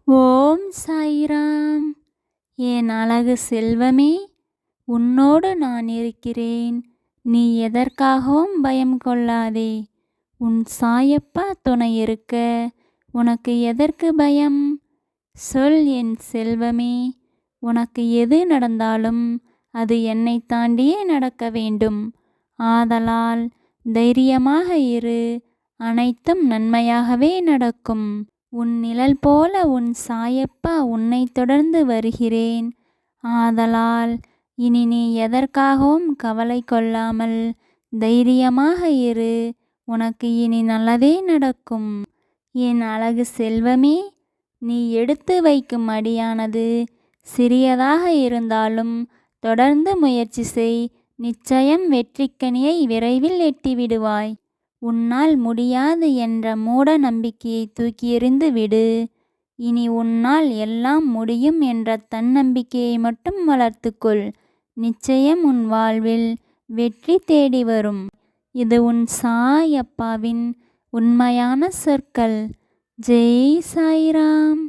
ஓம் சாய்ராம். என் அழகு செல்வமே, உன்னோடு நான் இருக்கிறேன். நீ எதற்காகவும் பயம் கொள்ளாதே. உன் சாயப்பா துணை இருக்க உனக்கு எதற்கு பயம்? சொல் என் செல்வமே. உனக்கு எது நடந்தாலும் அது என்னை தாண்டியே நடக்க வேண்டும். ஆதலால் தைரியமாக இரு. அனைத்தும் நன்மையாகவே நடக்கும். உன் நிழல் போல உன் சாயப்பா உன்னை தொடர்ந்து வருகிறேன். ஆதலால் இனி நீ எதற்காகவும் கவலை கொள்ளாமல் தைரியமாக இரு. உனக்கு இனி நல்லதே நடக்கும். என் அழகு செல்வமே, நீ எடுத்து வைக்கும் அடியானது சிறியதாக இருந்தாலும் தொடர்ந்து முயற்சி செய். நிச்சயம் வெற்றிக்கனியை விரைவில் எட்டிவிடுவாய். உன்னால் முடியாது என்ற மூட நம்பிக்கையை தூக்கி எறிந்து விடு. இனி உன்னால் எல்லாம் முடியும் என்ற தன்னம்பிக்கையை மட்டும் வளர்த்துக்கொள். நிச்சயம் உன் வாழ்வில் வெற்றி தேடி வரும். இது உன் சாய் அப்பாவின் உண்மையான சொற்கள். ஜெய் சாய்ராம்.